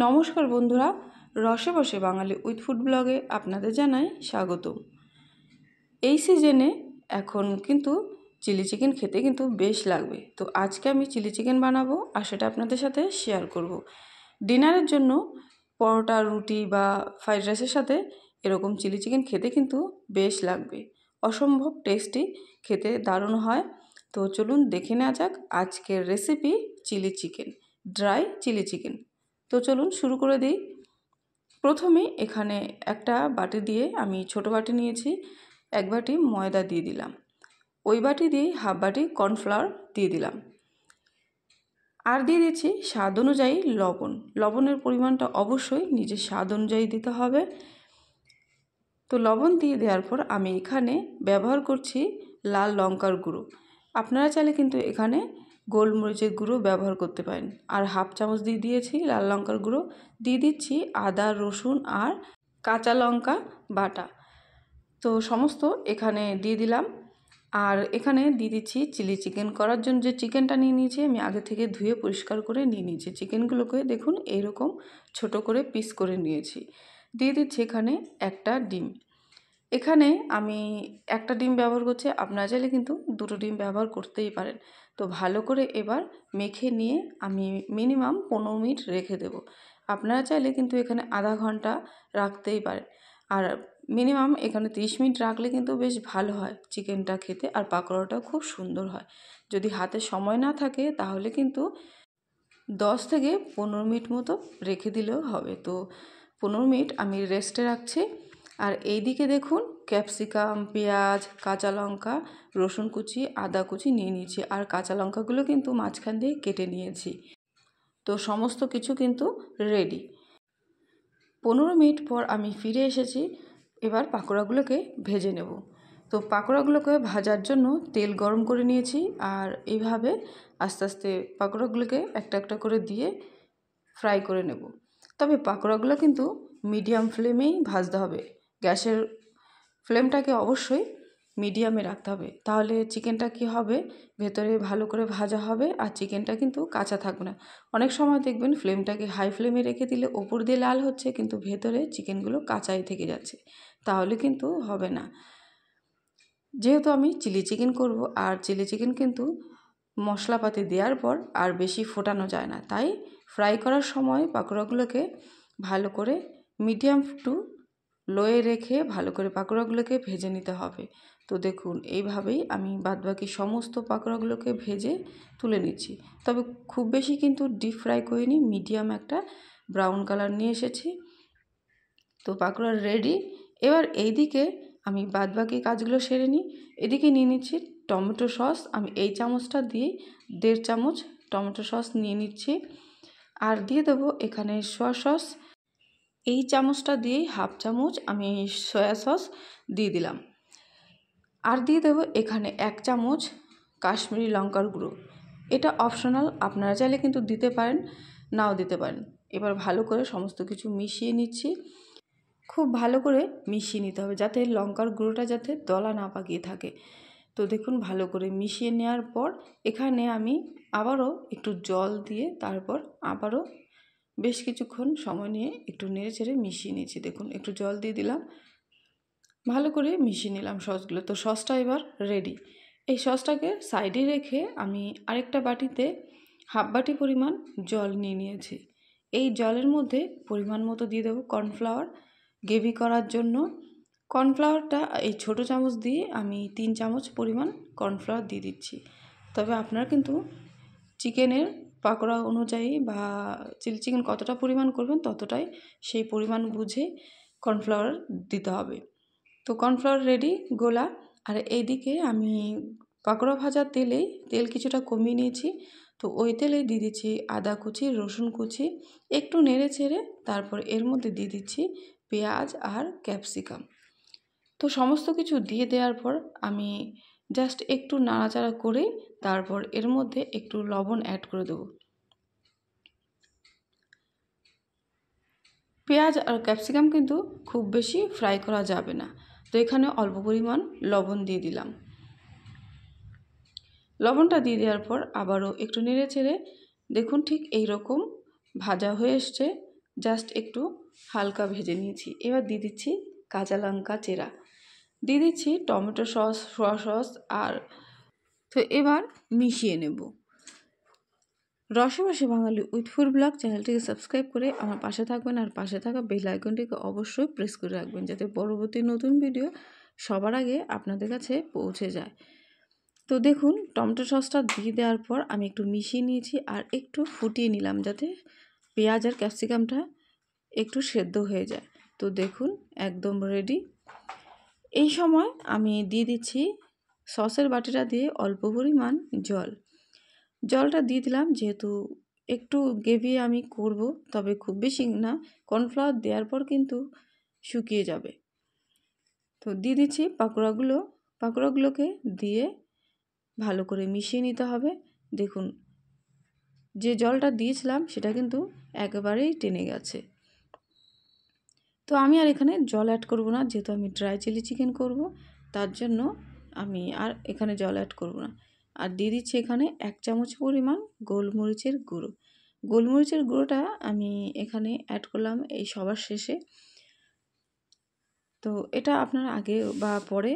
নমস্কার বন্ধুরা, রসে বসে বাঙালি উইথ ফুড ব্লগে আপনাদের জানাই স্বাগত। এই সিজনে এখন কিন্তু চিলি চিকেন খেতে কিন্তু বেশ লাগবে। তো আজকে আমি চিলি চিকেন বানাবো আর সেটা আপনাদের সাথে শেয়ার করব। ডিনারের জন্য পরোটা, রুটি বা ফ্রাইড রাইসের সাথে এরকম চিলি চিকেন খেতে কিন্তু বেশ লাগবে। অসম্ভব টেস্টি, খেতে দারুণ হয়। তো চলুন দেখে নেওয়া যাক আজকের recipe chilli chicken, dry chilli chicken. তো চলুন শুরু করে দিই। প্রথমে এখানে একটা বাটি দিয়ে, আমি ছোট বাটি নিয়েছি, এক বাটি ময়দা দিয়ে দিলাম। ওই বাটি দিয়ে হাফ বাটি কর্নফ্লাওয়ার দিয়ে দিলাম। আর দিয়ে দিচ্ছি স্বাদ অনুযায়ী লবণ। লবণের পরিমাণটা অবশ্যই নিজের স্বাদ অনুযায়ী দিতে হবে। তো লবণ দিয়ে দেওয়ার পর আমি এখানে ব্যবহার করছি লাল লঙ্কার গুঁড়ো। আপনারা চাইলে কিন্তু এখানে গোলমরিচের গুঁড়ো ব্যবহার করতে পারেন। আর হাফ চামচ দিয়ে দিয়েছি লাল লঙ্কার গুঁড়ো। দিয়ে দিচ্ছি আদা, রসুন আর কাঁচা লঙ্কা বাটা। তো সমস্ত এখানে দিয়ে দিলাম। আর এখানে দিয়ে দিচ্ছি চিলি চিকেন করার জন্য যে চিকেনটা নিয়ে নিয়েছি, আমি আগে থেকে ধুয়ে পরিষ্কার করে নিয়ে নিয়েছি। চিকেনগুলোকে দেখুন এইরকম ছোট করে পিস করে নিয়েছি। দিয়ে দিচ্ছি এখানে একটা ডিম। এখানে আমি একটা ডিম ব্যবহার করছি, আপনারা চাইলে কিন্তু দুটো ডিম ব্যবহার করতেই পারেন। তো ভালো করে এবার মেখে নিয়ে আমি মিনিমাম 15 মিনিট রেখে দেব। আপনারা চাইলে কিন্তু এখানে আধা ঘন্টা রাখতেই পারেন। আর মিনিমাম এখানে 30 মিনিট রাখলে কিন্তু বেশ ভালো হয় চিকেনটা খেতে, আর পাকোড়াটাও খুব সুন্দর হয়। যদি হাতে সময় না থাকে তাহলে কিন্তু 10 থেকে 15 মিনিট মতো রেখে দিলেও হবে। তো 15 মিনিট আমি রেস্টে রাখছি। আর এই দিকে দেখুন ক্যাপসিকাম, পেঁয়াজ, কাঁচা লঙ্কা, রসুন কুচি, আদা কুচি নিয়ে নিয়েছি। আর কাঁচা লঙ্কাগুলো কিন্তু মাঝখান দিয়ে কেটে নিয়েছি। তো সমস্ত কিছু কিন্তু রেডি। 15 মিনিট পর আমি ফিরে এসেছি। এবার পাকোড়াগুলোকে ভেজে নেব। তো পাকোড়াগুলোকে ভাজার জন্য তেল গরম করে নিয়েছি। আর এইভাবে আস্তে আস্তে পাকোড়াগুলোকে একটা একটা করে দিয়ে ফ্রাই করে নেব। তবে পাকোড়াগুলো কিন্তু মিডিয়াম ফ্লেমেই ভাজতে হবে। গ্যাসের ফ্লেমটাকে অবশ্যই মিডিয়ামে রাখতে হবে, তাহলে চিকেনটা কি হবে, ভেতরে ভালো করে ভাজা হবে আর চিকেনটা কিন্তু কাঁচা থাকবে না। অনেক সময় দেখবেন ফ্লেমটাকে হাই ফ্লেমে রেখে দিলে ওপর দিয়ে লাল হচ্ছে কিন্তু ভেতরে চিকেনগুলো কাঁচাই থেকে যাচ্ছে, তাহলে কিন্তু হবে না। যেহেতু আমি চিলি চিকেন করব, আর চিলি চিকেন কিন্তু মশলাপাতি দেওয়ার পর আর বেশি ফোটানো যায় না, তাই ফ্রাই করার সময় পাকোড়াগুলোকে ভালো করে মিডিয়াম টু লোয়ে রেখে ভালো করে পাকোড়াগুলোকে ভেজে নিতে হবে। তো দেখুন এইভাবেই আমি বাদবাকি সমস্ত পাকোড়াগুলোকে ভেজে তুলে নিচ্ছি। তবে খুব বেশি কিন্তু ডিপ ফ্রাই করিনি, মিডিয়াম একটা ব্রাউন কালার নিয়ে এসেছি। তো পাকোড়া রেডি। এবার এইদিকে আমি বাদবাকি কাজগুলো সেরে নিই। এদিকে নিয়ে নিচ্ছি টমেটো সস। আমি এই চামচটা দিয়ে 1.5 চামচ টমেটো সস নিয়ে নিচ্ছি। আর দিয়ে দেবো এখানে সয়া সস। এই চামচটা দিয়েই হাফ চামচ আমি সয়া সস দিয়ে দিলাম। আর দিয়ে দেবো এখানে 1 চামচ কাশ্মীরি লঙ্কার গুঁড়ো। এটা অপশনাল, আপনারা চাইলে কিন্তু দিতে পারেন, নাও দিতে পারেন। এবার ভালো করে সমস্ত কিছু মিশিয়ে নিচ্ছি। খুব ভালো করে মিশিয়ে নিতে হবে যাতে লঙ্কার গুঁড়োটা যাতে দলা না পাকিয়ে থাকে। তো দেখুন ভালো করে মিশিয়ে নেওয়ার পর এখানে আমি আবারও একটু জল দিয়ে তারপর আবারও বেশ কিছুক্ষণ সময় নিয়ে একটু নেড়ে চেড়ে মিশিয়ে নিয়েছি। দেখুন একটু জল দিয়ে দিলাম, ভালো করে মিশিয়ে নিলাম সসগুলো। তো সসটা এবার রেডি। এই সসটাকে সাইডে রেখে আমি আরেকটা বাটিতে হাফ বাটি পরিমাণ জল নিয়ে নিয়েছি। এই জলের মধ্যে পরিমাণ মতো দিয়ে দেবো কর্নফ্লাওয়ার। গ্রেভি করার জন্য কর্নফ্লাওয়ারটা এই ছোটো চামচ দিয়ে আমি 3 চামচ পরিমাণ কর্নফ্লাওয়ার দিয়ে দিচ্ছি। তবে আপনারা কিন্তু চিকেনের পাকোড়া অনুযায়ী বা চিলি চিকেন কতটা পরিমাণ করবেন ততটাই সেই পরিমাণ বুঝে কর্নফ্লাওয়ার দিতে হবে। তো কর্নফ্লাওয়ার রেডি গোলা। আর এইদিকে আমি পাকোড়া ভাজার তেল কিছুটা কমিয়ে নিয়েছি। তো ওই তেলেই দিয়ে দিচ্ছি আদা কুচি, রসুন কুচি, একটু নেড়ে চেড়ে তারপর এর মধ্যে দিয়ে দিচ্ছি পেঁয়াজ আর ক্যাপসিকাম। তো সমস্ত কিছু দিয়ে দেওয়ার পর আমি জাস্ট একটু নাড়াচাড়া করে তারপর এর মধ্যে একটু লবণ অ্যাড করে দেবো। পেঁয়াজ আর ক্যাপসিকাম কিন্তু খুব বেশি ফ্রাই করা যাবে না, তো এখানে অল্প পরিমাণ লবণ দিয়ে দিলাম। লবণটা দিয়ে দেওয়ার পর আবারও একটু নেড়ে চেড়ে দেখুন ঠিক এই রকম ভাজা হয়ে এসছে। জাস্ট একটু হালকা ভেজে নিয়েছি। এবার দিয়ে দিচ্ছি কাঁচা লঙ্কা চেরা, দিয়ে দিচ্ছি টমেটো সস, সোয়া সস আর তো এবার মিশিয়ে নেব। রসে বসে বাঙালি উইথ ফুড ব্লগ চ্যানেলটিকে সাবস্ক্রাইব করে আমার পাশে থাকবেন, আর পাশে থাকা বেল আইকনটিকে অবশ্যই প্রেস করে রাখবেন যাতে পরবর্তী নতুন ভিডিও সবার আগে আপনাদের কাছে পৌঁছে যায়। তো দেখুন টমেটো সসটা দিয়ে দেওয়ার পর আমি একটু মিশিয়ে নিয়েছি আর একটু ফুটিয়ে নিলাম যাতে পেঁয়াজ আর ক্যাপসিকামটা একটু সেদ্ধ হয়ে যায়। তো দেখুন একদম রেডি। এই সময় আমি দিয়ে দিচ্ছি সসের বাটিটা দিয়ে অল্প পরিমাণ জলটা দিয়ে দিলাম, যেহেতু একটু গ্রেভি আমি করব, তবে খুব বেশি না, কর্নফ্লাওয়ার দেওয়ার পর কিন্তু শুকিয়ে যাবে। তো দিয়ে দিচ্ছি পাকোড়াগুলোকে দিয়ে ভালো করে মিশিয়ে নিতে হবে। দেখুন যে জলটা দিয়েছিলাম সেটা কিন্তু একেবারেই টেনে গেছে। তো আমি আর এখানে জল অ্যাড করব না, যেহেতু আমি ড্রাই চিলি চিকেন করব, তার জন্য আমি আর এখানে জল অ্যাড করব না। আর দিয়ে দিচ্ছি এখানে 1 চামচ পরিমাণ গোলমরিচের গুঁড়ো। গোলমরিচের গুঁড়োটা আমি এখানে অ্যাড করলাম এই সবার শেষে। তো এটা আপনারা আগে বা পরে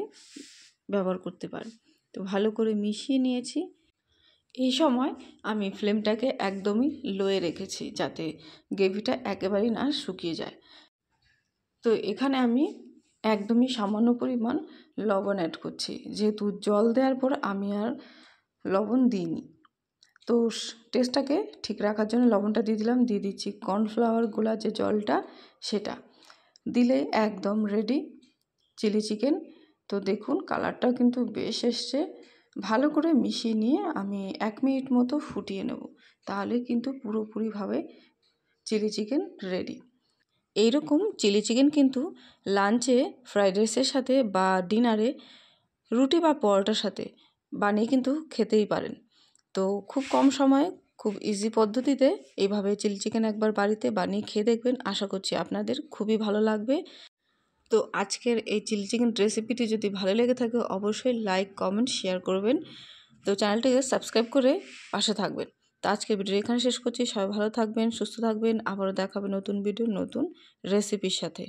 ব্যবহার করতে পারেন। তো ভালো করে মিশিয়ে নিয়েছি। এই সময় আমি ফ্লেমটাকে একদমই লোয়ে রেখেছি যাতে গ্রেভিটা একেবারেই না শুকিয়ে যায়। তো এখানে আমি একদমই সামান্য পরিমাণ লবণ অ্যাড করছি, যেহেতু জল দেওয়ার পর আমি আর লবণ দিইনি। তো টেস্টটাকে ঠিক রাখার জন্য লবণটা দিয়ে দিলাম। দিয়ে দিচ্ছি কর্নফ্লাওয়ার গোলা যে জলটা, সেটা দিলে একদম রেডি চিলি চিকেন। তো দেখুন কালারটাও কিন্তু বেশ এসছে। ভালো করে মিশিয়ে নিয়ে আমি 1 মিনিট মতো ফুটিয়ে নেব, তাহলে কিন্তু পুরোপুরিভাবে চিলি চিকেন রেডি। এইরকম চিলি চিকেন কিন্তু লাঞ্চে, ফ্রাইড রাইসের সাথে বা ডিনারে রুটি বা পরোটার সাথে বানিয়ে কিন্তু খেতেই পারেন। তো খুব কম সময়ে খুব ইজি পদ্ধতিতে এইভাবে চিলি চিকেন একবার বাড়িতে বানিয়ে খেয়ে দেখবেন, আশা করছি আপনাদের খুবই ভালো লাগবে। তো আজকের এই চিলি চিকেন রেসিপিটি যদি ভালো লেগে থাকে অবশ্যই লাইক, কমেন্ট, শেয়ার করবেন। তো চ্যানেলটিকে সাবস্ক্রাইব করে পাশে থাকবেন। তো আজকের ভিডিও এখানে শেষ করছি। সবাই ভালো থাকবেন, সুস্থ থাকবেন। আবারও দেখাবে নতুন ভিডিও নতুন রেসিপির সাথে।